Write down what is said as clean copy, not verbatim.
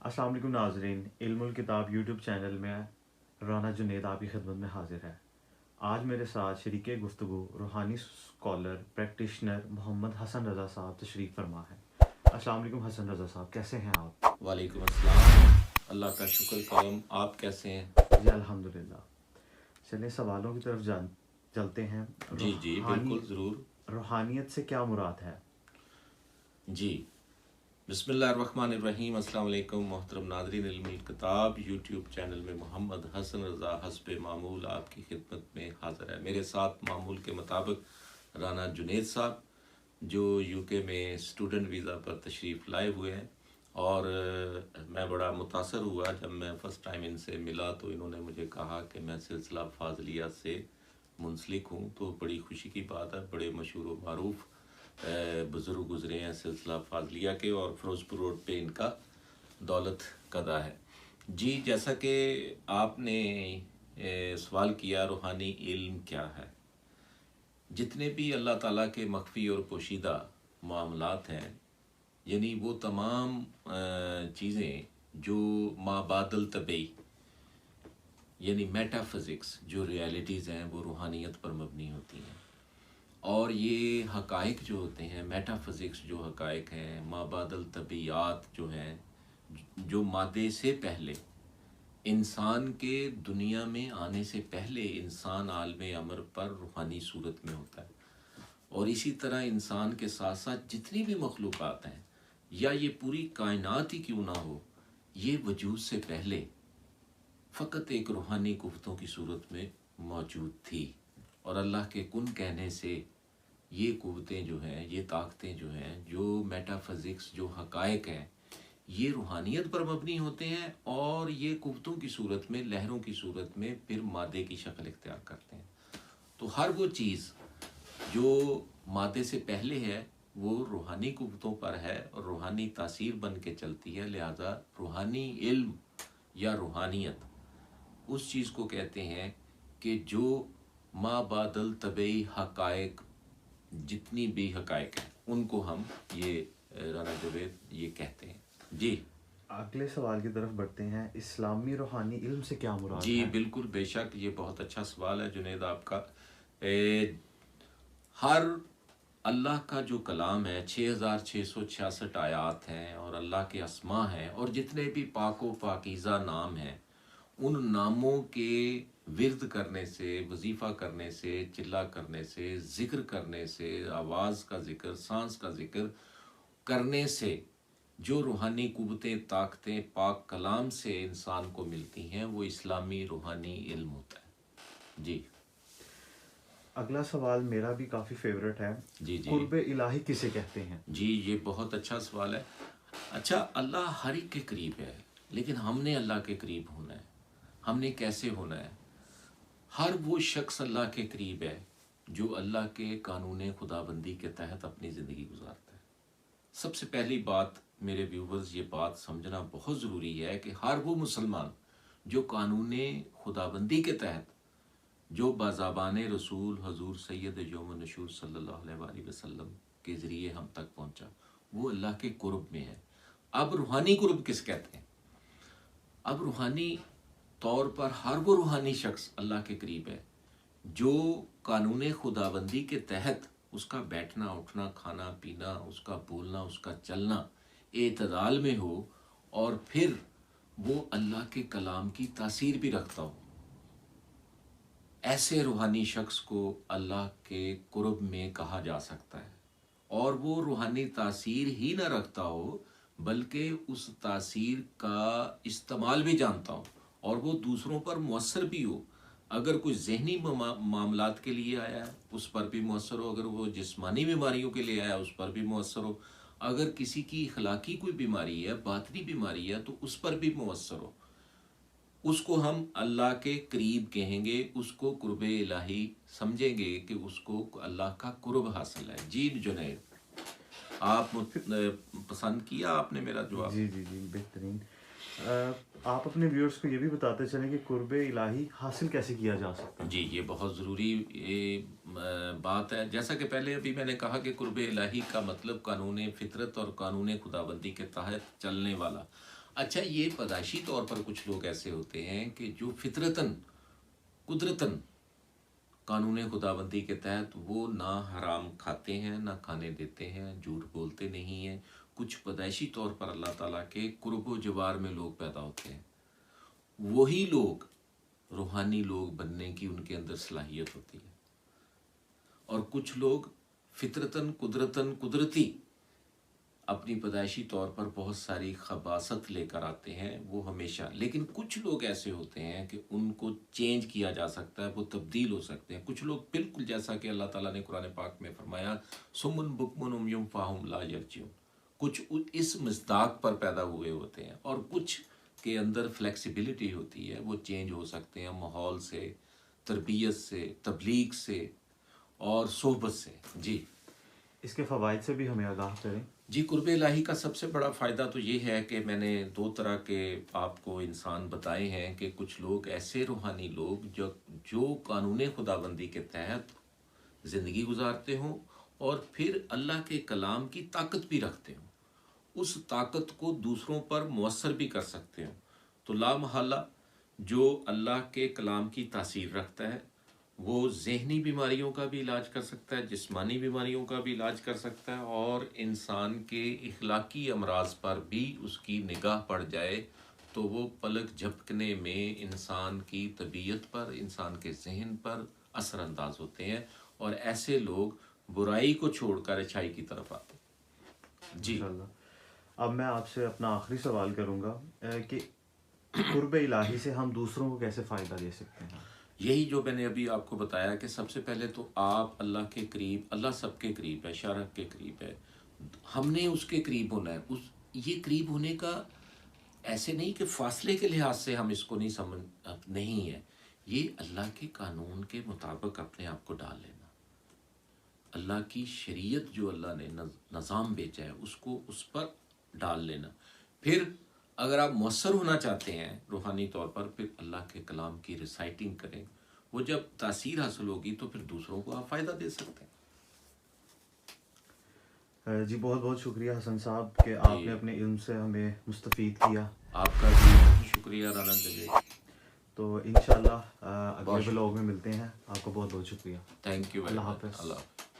अस्सलाम वालेकुम नाजरीन, इल्मुल किताब यूट्यूब चैनल में राना जुनेद आपकी खिदमत में हाजिर है। आज मेरे साथ शरीके गुफ्तगू रूहानी स्कॉलर प्रैक्टिशनर मोहम्मद हसन रज़ा साहब तशरीफ़ फरमा है। अस्सलाम वालेकुम हसन रज़ा साहब, कैसे हैं आप? वालेकुम अस्सलाम। अल्लाह का शुक्र करम। आप कैसे हैं? जी अल्हम्दुलिल्लाह। चलिए सवालों की तरफ चलते हैं। जी जी रूहानी बिल्कुल ज़रूर। रूहानियत से क्या मुराद है? जी बिस्मिल्लाहिर्रहमानिर्रहीम। अस्सलाम वालेकुम मोहतरम नाज़रीन इल्मुल किताब यूट्यूब चैनल में मोहम्मद हसन रज़ा हस्बे मामूल आपकी खिदमत में हाज़िर है। मेरे साथ मामूल के मुताबिक राना जुनेद साहब जो यूके में स्टूडेंट वीज़ा पर तशरीफ़ लाए हुए हैं, और मैं बड़ा मुतासर हुआ जब मैं फ़र्स्ट टाइम इनसे मिला तो इन्होंने मुझे कहा कि मैं सिलसिला फाज़लिया से मुंसलिक हूँ। तो बड़ी खुशी की बात है, बड़े मशहूर व मारूफ बुज़ुर्ग गुज़रे हैं सिलसिला फाज़लिया के, और फ़िरोज़पुर रोड पे इनका दौलत कदा है। जी, जैसा कि आपने सवाल किया रूहानी इल्म क्या है, जितने भी अल्लाह ताला के मख्फी और पोशीदा मामलात हैं, यानी वो तमाम चीज़ें जो माबादल तबई यानी मेटाफिज़िक्स जो रियलिटीज़ हैं वो रूहानियत पर मबनी होती हैं। और ये हक़ाइक़ जो होते हैं, मेटाफिज़िक्स जो हक़ाइक़ हैं, माबादल तबीयात जो हैं, जो मादे से पहले इंसान के दुनिया में आने से पहले इंसान आलम अमर पर रूहानी सूरत में होता है। और इसी तरह इंसान के साथ साथ जितनी भी मखलूक़ात हैं, या ये पूरी कायनात ही क्यों ना हो, ये वजूद से पहले फ़कत एक रूहानी कुव्वतों की सूरत में मौजूद थी। और अल्लाह के कुन कहने से ये कुव्वतें जो हैं, ये ताकतें जो हैं, जो मेटाफिज़िक्स जो हक़ाइक़ हैं, ये रूहानियत पर मबनी होते हैं, और ये कुव्वतों की सूरत में, लहरों की सूरत में फिर मादे की शक्ल इख्तियार करते हैं। तो हर वो चीज़ जो मादे से पहले है वो रूहानी कुव्वतों पर है और रूहानी तासीर बन के चलती है। लिहाजा रूहानी इल्म या रूहानियत उस चीज़ को कहते हैं कि जो माबादल तबई हक़ाइक़ जितनी भी हक़ाइक़ हैं उनको हम ये राना जुनेद ये कहते हैं। जी अगले सवाल की तरफ बढ़ते हैं। इस्लामी रूहानी इल्म से क्या मुराद जी है? बिल्कुल, बेशक ये बहुत अच्छा सवाल है जुनेद आपका। हर अल्लाह का जो कलाम है 6666 आयात हैं, और अल्लाह के अस्मा हैं, और जितने भी पाको पाकीज़ा नाम हैं, उन नामों के विर्द करने से, वजीफ़ा करने से, चिल्ला करने से, ज़िक्र करने से, आवाज़ का ज़िक्र, सांस का ज़िक्र करने से जो रूहानी कुव्वतें ताकतें पाक कलाम से इंसान को मिलती हैं, वो इस्लामी रूहानी इल्म होता है। जी अगला सवाल मेरा भी काफ़ी फेवरेट है। जी जी कुर्ब इलाही किसे कहते हैं? जी, ये बहुत अच्छा सवाल है। अच्छा, अल्लाह हर एक के करीब है, लेकिन हमने अल्लाह के करीब होना है। हमने कैसे होना है? हर वो शख्स अल्लाह के करीब है जो अल्लाह के कानून खुदाबंदी के तहत अपनी ज़िंदगी गुजारता है। सबसे पहली बात मेरे व्यूवर्स, ये बात समझना बहुत ज़रूरी है कि हर वो मुसलमान जो कानून खुदाबंदी के तहत, जो बाज़ाबान रसूल हजूर सैयद यौम नशूर सल्लल्लाहु अलैहि वसल्लम के ज़रिए हम तक पहुँचा, वो अल्लाह के कुर्ब में है। अब रूहानी कुर्ब किस कहते हैं? अब रूहानी तौर पर हर वो रूहानी शख्स अल्लाह के करीब है जो कानून खुदाबंदी के तहत उसका बैठना उठना खाना पीना, उसका बोलना, उसका चलना एतदाल में हो, और फिर वो अल्लाह के कलाम की तासीर भी रखता हो। ऐसे रूहानी शख्स को अल्लाह के कुर्ब में कहा जा सकता है। और वो रूहानी तासीर ही ना रखता हो, बल्कि उस तासीर का इस्तेमाल भी जानता हो, और वो दूसरों पर मुअस्सर भी हो। अगर कोई ज़हनी मामलात के लिए आया है उस पर भी मुअस्सर हो, अगर वो जिस्मानी बीमारियों के लिए आया उस पर भी मुअस्सर हो, अगर किसी की अखलाकी कोई बीमारी है, बातनी बीमारी है, तो उस पर भी मुअस्सर हो। उसको हम अल्लाह के करीब कहेंगे, उसको कुर्ब इलाही समझेंगे कि उसको अल्लाह का कुर्ब हासिल है। जी जुनैद, आप पसंद किया आपने मेरा जवाब? जी जी जी, बेहतरीन। आप अपने व्यूअर्स को ये भी बताते चलें कि कुर्ब इलाही हासिल कैसे किया जा सकता जी, है? ये बहुत ज़रूरी बात है। जैसा कि पहले अभी मैंने कहा कि कुर्ब इलाही का मतलब कानून फितरत और कानून खुदाबंदी के तहत चलने वाला। اچھا یہ پیدائشی طور پر کچھ لوگ ایسے ہوتے ہیں کہ جو فطرتاً قدرتاً قانون خداوندی کے تحت وہ نہ حرام کھاتے ہیں نہ کھانے دیتے ہیں، جھوٹ بولتے نہیں ہیں. کچھ پیدائشی طور پر اللہ تعالیٰ کے قرب و جوار میں لوگ پیدا ہوتے ہیں، وہی لوگ روحانی لوگ بننے کی ان کے اندر صلاحیت ہوتی ہے. اور کچھ لوگ فطرتاً قدرتی اپنی پیدائشی طور پر بہت ساری خباثت لے کر آتے ہیں وہ ہمیشہ. لیکن کچھ لوگ ایسے ہوتے ہیں کہ ان کو چینج کیا جا سکتا ہے، وہ تبدیل ہو سکتے ہیں. کچھ لوگ بالکل جیسا کہ اللہ تعالیٰ نے قرآن پاک میں فرمایا سمن بکمن عمیٌ فاہم لا یرجعون، کچھ اس مصداق پر پیدا ہوئے ہوتے ہیں، اور کچھ کے اندر فلیکسیبلٹی ہوتی ہے، وہ چینج ہو سکتے ہیں ماحول سے، تربیت سے، تبلیغ سے اور صحبت سے. جی اس کے فوائد سے بھی ہمیں آگاہ کریں. جی قرب الہی کا سب سے بڑا فائدہ تو یہ ہے کہ میں نے 2 طرح کے آپ کو انسان بتائے ہیں کہ کچھ لوگ ایسے روحانی لوگ جو قانون خداوندی کے تحت زندگی گزارتے ہوں اور پھر اللہ کے کلام کی طاقت بھی رکھتے ہوں، اس طاقت کو دوسروں پر مؤثر بھی کر سکتے ہوں. تو لا محالہ جو اللہ کے کلام کی تاثیر رکھتا ہے وہ ذہنی بیماریوں کا بھی علاج کر سکتا ہے، جسمانی بیماریوں کا بھی علاج کر سکتا ہے، اور انسان کے اخلاقی امراض پر بھی اس کی نگاہ پڑ جائے تو وہ پلک جھپکنے میں انسان کی طبیعت پر، انسان کے ذہن پر اثر انداز ہوتے ہیں، اور ایسے لوگ برائی کو چھوڑ کر اچھائی کی طرف آتے ہیں. جی انشاءاللہ. اب میں آپ سے اپنا آخری سوال کروں گا کہ قرب الہی سے ہم دوسروں کو کیسے فائدہ دے سکتے ہیں؟ یہی جو میں نے ابھی آپ کو بتایا کہ سب سے پہلے تو آپ اللہ کے قریب، اللہ سب کے قریب ہے، شرح کے قریب ہے، ہم نے اس کے قریب ہونا ہے. یہ قریب ہونے کا ایسے نہیں کہ فاصلے کے لحاظ سے ہم اس کو نہیں سمجھ نہیں ہے، یہ اللہ کے قانون کے مطابق اپنے آپ کو ڈال لینا، اللہ کی شریعت جو اللہ نے نظام بیچا ہے اس کو اس پر ڈال لینا. پھر اگر آپ مؤثر ہونا چاہتے ہیں روحانی طور پر، پھر اللہ کے کلام کی ریسائٹنگ کریں، وہ جب تاثیر حاصل ہوگی تو پھر دوسروں کو آپ فائدہ دے سکتے ہیں. جی بہت بہت شکریہ حسن صاحب کہ آپ نے اپنے علم سے ہمیں مستفید کیا. آپ کا بھی شکریہ رانا جنید. تو انشاءاللہ اگلے بلاگ میں ملتے ہیں. آپ کا بہت بہت شکریہ. Thank you. اللہ حافظ. اللہ حافظ.